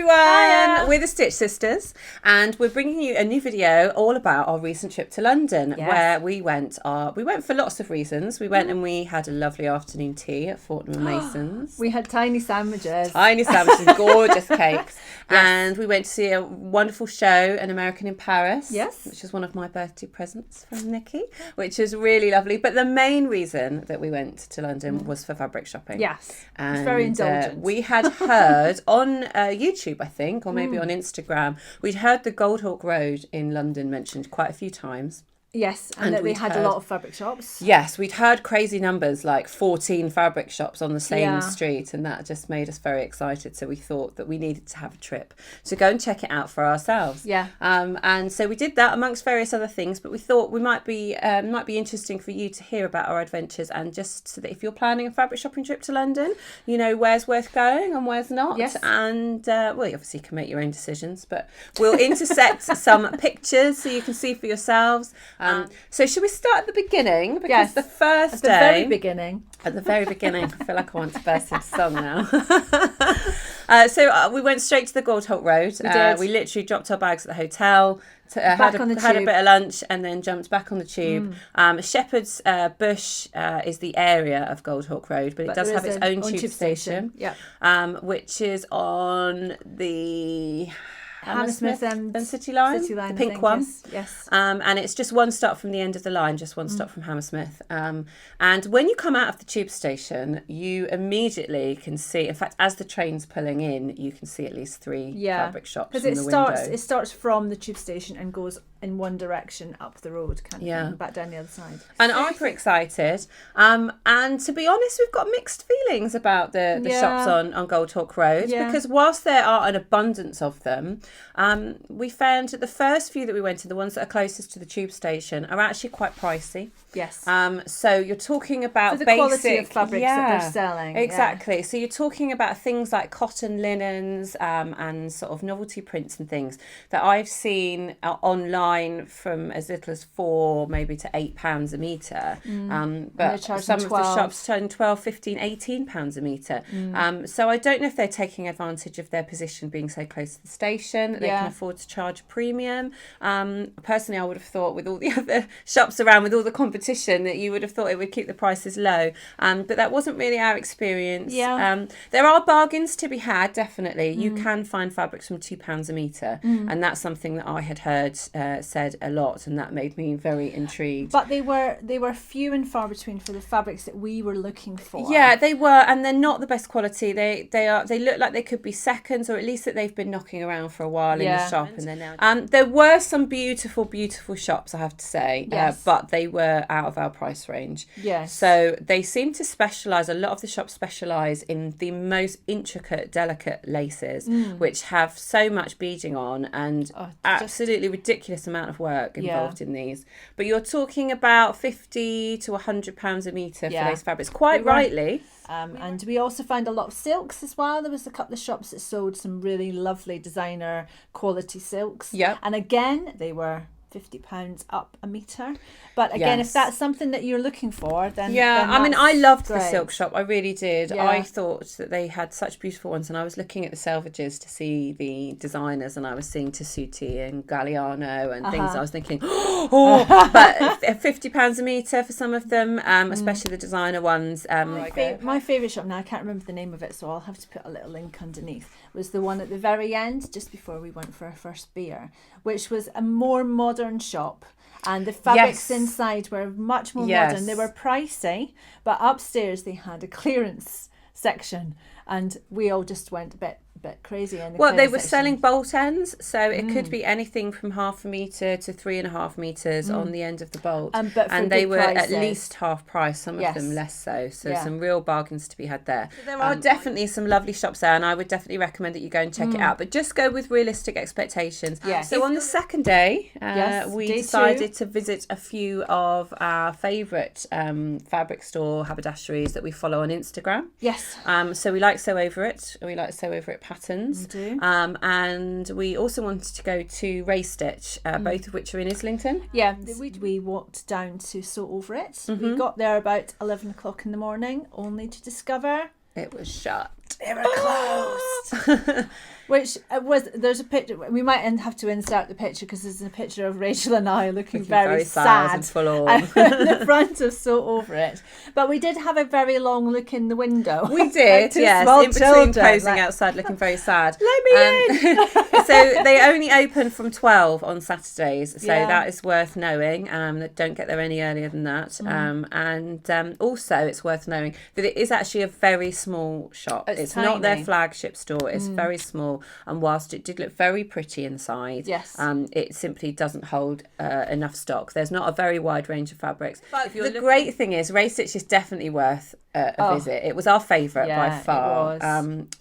everyone, Hiya. we're the Stitch Sisters and we're bringing you a new video all about our recent trip to London, where we went for lots of reasons. We went and we had a lovely afternoon tea at Fortnmum Mason's. We had tiny sandwiches, Gorgeous cakes, and we went to see a wonderful show, An American in Paris, which is one of my birthday presents from Nikki, which is really lovely. But the main reason that we went to London was for fabric shopping. Yes, and it's very indulgent. We had heard on YouTube, I think, or maybe on Instagram, we'd heard the Goldhawk Road in London mentioned quite a few times. Yes, and that they had a lot of fabric shops. Yes, we'd heard crazy numbers, like 14 fabric shops on the same street, and that just made us very excited. So we thought that we needed to have a trip to go and check it out for ourselves. Yeah. And so we did that amongst various other things, but we thought we might be interesting for you to hear about our adventures, and just so that if you're planning a fabric shopping trip to London, you know where's worth going and where's not. Yes. And well, you obviously can make your own decisions, but we'll intersect some pictures so you can see for yourselves. So should we start at the beginning? Because the first day... At the very beginning. At the very beginning. I feel like I want to burst into song now. So we went straight to the Goldhawk Road. We did. We literally dropped our bags at the hotel, had a bit of lunch, and then jumped back on the tube. Shepherd's Bush is the area of Goldhawk Road, but it does have its own tube station. Which is on the... Hammersmith and City Line, the pink one. Yes. And it's just one stop from the end of the line, just one stop from Hammersmith. And when you come out of the tube station, you immediately can see, in fact, as the train's pulling in, you can see at least three fabric shops from the window. It starts from the tube station and goes in one direction up the road, back down the other side. And I'm pretty excited. And to be honest, we've got mixed feelings about the shops on Goldhawk Road, because whilst there are an abundance of them, we found that the first few that we went to, the ones that are closest to the tube station, are actually quite pricey. Yes. So you're talking about for the quality of fabrics that they're selling. Exactly. Yeah. So you're talking about things like cotton linens and sort of novelty prints and things that I've seen online from as little as £4 maybe to £8 a metre. But some of the shops turn £12, £15, £18 a metre. So I don't know if they're taking advantage of their position being so close to the station that they can afford to charge a premium. Personally, I would have thought with all the other shops around, with all the competition, that you would have thought it would keep the prices low. But that wasn't really our experience. There are bargains to be had, definitely. You can find fabrics from £2 a metre. And that's something that I had heard said a lot, and that made me very intrigued. But they were few and far between for the fabrics that we were looking for. Yeah, they were, and they're not the best quality. They look like they could be seconds, or at least that they've been knocking around for a while in the shop, and they're now. There were some beautiful shops, I have to say, but they were out of our price range. Yes. So they seem to specialise. A lot of the shops specialise in the most intricate, delicate laces, which have so much beading on and absolutely ridiculous amount of work involved in these. But you're talking about £50 to £100 a metre for those fabrics, quite rightly. And we also found a lot of silks as well. There was a couple of shops that sold some really lovely designer quality silks. And again, they were £50 up a metre. But again, if that's something that you're looking for, then I mean, I loved great. The silk shop. I really did. I thought that they had such beautiful ones, and I was looking at the selvages to see the designers, and I was seeing Tessuti and Galliano and things. I was thinking, but £50 a metre for some of them, especially the designer ones. My favourite shop, now I can't remember the name of it, so I'll have to put a little link underneath, was the one at the very end, just before we went for our first beer, which was a more modern shop. And the fabrics inside were much more modern. They were pricey, but upstairs they had a clearance section, and we all just went a bit crazy in the they were selling bolt ends, so it could be anything from ½ a metre to 3.5 metres on the end of the bolt, and they were at least half price, some of them less so some real bargains to be had there. So there are definitely some lovely shops there, and I would definitely recommend that you go and check it out, but just go with realistic expectations. So on the second day, we decided to visit a few of our favourite fabric store haberdasheries that we follow on Instagram. So we like Sew Over It, patterns. And we also wanted to go to Raystitch, both of which are in Islington. We walked down to Sew Over It. We got there about 11 o'clock in the morning, only to discover it was shut. They were closed. Which there's a picture, we might have to insert the picture because there's a picture of Rachel and I looking very sad and full on. in the front of So Over It. But we did have a very long look in the window. We did, yes, in between posing outside looking very sad. Let me in! So they only open from 12 on Saturdays, so that is worth knowing. Don't get there any earlier than that. And also it's worth knowing that it is actually a very small shop. It's not their flagship store. It's very small, and whilst it did look very pretty inside, it simply doesn't hold enough stock. There's not a very wide range of fabrics. But the great thing is Raystitch is definitely worth a visit. It was our favourite by far,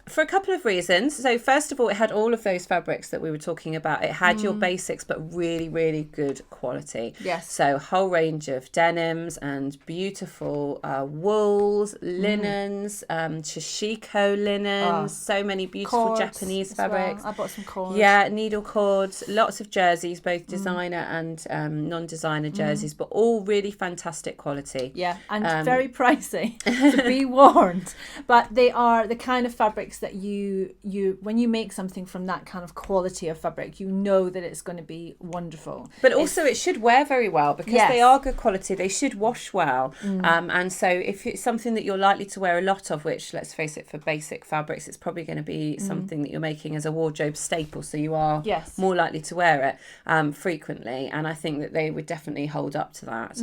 for a couple of reasons. So first of all, it had all of those fabrics that we were talking about. It had your basics, but really, really good quality. Yes. So a whole range of denims and beautiful wools, linens, shishiko linens, so many beautiful cords Japanese fabrics. Well. I bought some cords. Yeah, needle cords, lots of jerseys, both designer and non-designer jerseys, but all really fantastic quality. Yeah, and very pricey, so be warned. But they are the kind of fabrics that you when you make something from that kind of quality of fabric, you know that it's going to be wonderful. But also it should wear very well because they are good quality. They should wash well. And so if it's something that you're likely to wear a lot of, which let's face it, for basic fabrics, it's probably going to be something that you're making as a wardrobe staple. So you are more likely to wear it frequently. And I think that they would definitely hold up to that.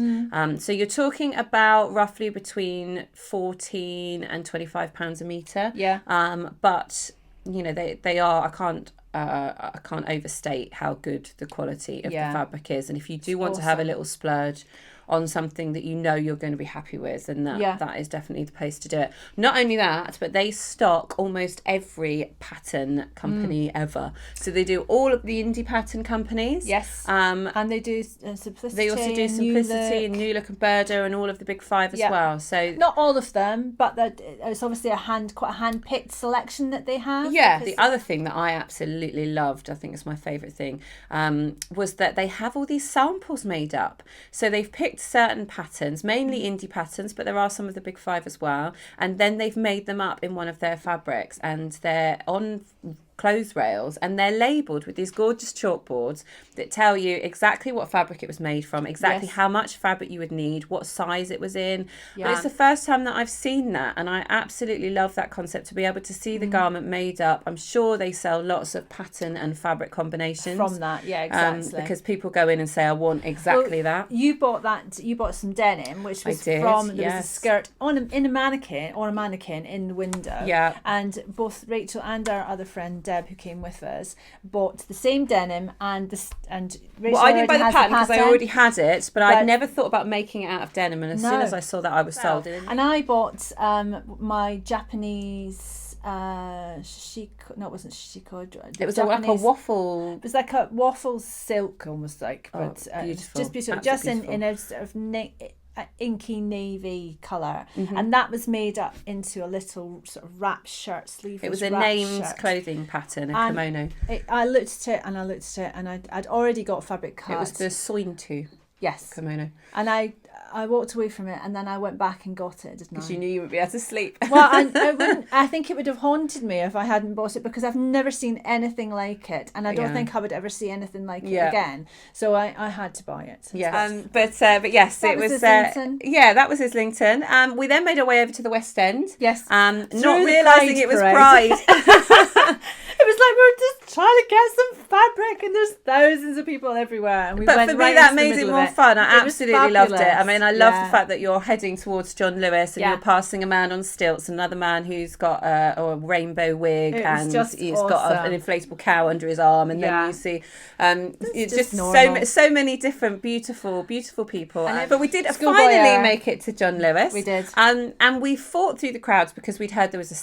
So you're talking about roughly between £14 and £25 a metre. Yeah. But you know, they are, I can't overstate how good the quality of the fabric is. And if you do want to have a little splurge on something that you know you're going to be happy with, and that is definitely the place to do it. Not only that, but they stock almost every pattern company ever. So they do all of the indie pattern companies. Yes. And they do Simplicity. They also do Simplicity and New Look and Burda and all of the big five as well. So not all of them, but it's obviously quite a hand-picked selection that they have. Yeah. The other thing that I absolutely loved, I think it's my favourite thing, was that they have all these samples made up. So they've picked certain patterns, mainly indie patterns, but there are some of the big five as well, and then they've made them up in one of their fabrics, and they're on clothes rails and they're labelled with these gorgeous chalkboards that tell you exactly what fabric it was made from, exactly how much fabric you would need, what size it was in. But it's the first time that I've seen that, and I absolutely love that concept, to be able to see the garment made up. I'm sure they sell lots of pattern and fabric combinations from that. Yeah, exactly. Because people go in and say, I want exactly that. You bought some denim, which was there was a skirt in a mannequin in the window. And both Rachel and our other friend Deb, who came with us, bought the same denim and Rachel I didn't buy the pattern because I already had it, but I'd never thought about making it out of denim, and as soon as I saw that, I was sold. And I bought my Japanese shishiko. No, it wasn't shishiko. It was like a waffle. It was like a waffle silk, almost like, but beautiful. Just beautiful. Absolutely just beautiful. in a sort of inky navy colour, and that was made up into a little sort of wrap shirt sleeve. It was a named clothing pattern, a kimono. I looked at it and I'd already got fabric cut. It was the sointu kimono. And I walked away from it, and then I went back and got it, didn't I? Because you knew you would be able to sleep. Well, I think it would have haunted me if I hadn't bought it, because I've never seen anything like it, and I don't think I would ever see anything like it again. So I had to buy it. Yeah. But yes, it was Islington. That was Islington. We then made our way over to the West End. Yes. Not realising it was Pride. It was like we were just trying to get some fabric, and there's thousands of people everywhere. And but for me, that made it more fun. I absolutely loved it. I mean, I love the fact that you're heading towards John Lewis and you're passing a man on stilts, another man who's got a rainbow wig, and he's got an inflatable cow under his arm, and then you see it's just so many different beautiful people. But we did finally make it to John Lewis. We did. And we fought through the crowds because we'd heard there was a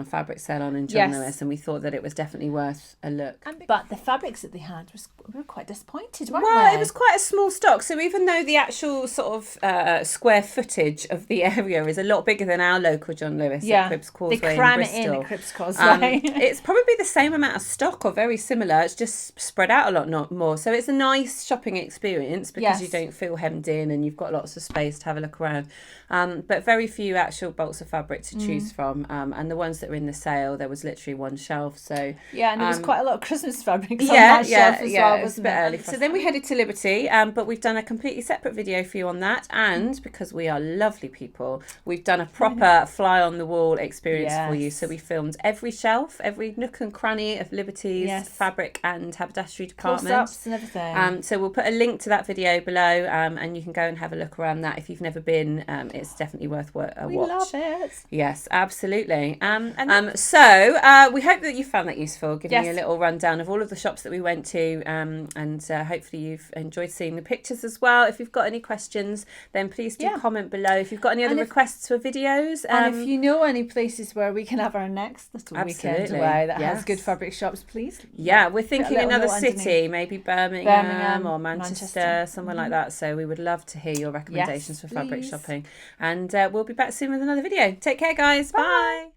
fabric sale on in John Lewis, and we thought that it was definitely worth a look. But the fabrics that they had we were quite disappointed, weren't Well, we? it was quite a small stock, so even though the actual sort of square footage of the area is a lot bigger than our local John Lewis at Cribs Causeway they cram in it in Bristol, at Cribs Causeway. it's probably the same amount of stock or very similar. It's just spread out a lot not more. So it's a nice shopping experience because you don't feel hemmed in and you've got lots of space to have a look around. But very few actual bolts of fabric to choose from. And the ones that were in the sale, there was literally one shelf. So yeah, and there was quite a lot of Christmas fabrics on that shelf as well, it was a wasn't bit it? early. So then we headed to Liberty, but we've done a completely separate video for you on that. And because we are lovely people, we've done a proper fly on the wall experience for you. So we filmed every shelf, every nook and cranny of Liberty's fabric and haberdashery department. Close-ups and everything. So we'll put a link to that video below, and you can go and have a look around that if you've never been. It's definitely worth a watch. We love it. Yes, absolutely. So we hope that you found that useful, giving you a little rundown of all of the shops that we went to, and hopefully you've enjoyed seeing the pictures as well. If you've got any questions, then please do comment below. If you've got any other requests for videos, and if you know any places where we can have our next little weekend away that has good fabric shops, please. Yeah, we're thinking another city, maybe Birmingham or Manchester, somewhere like that. So we would love to hear your recommendations for fabric shopping. And we'll be back soon with another video. Take care, guys. Bye.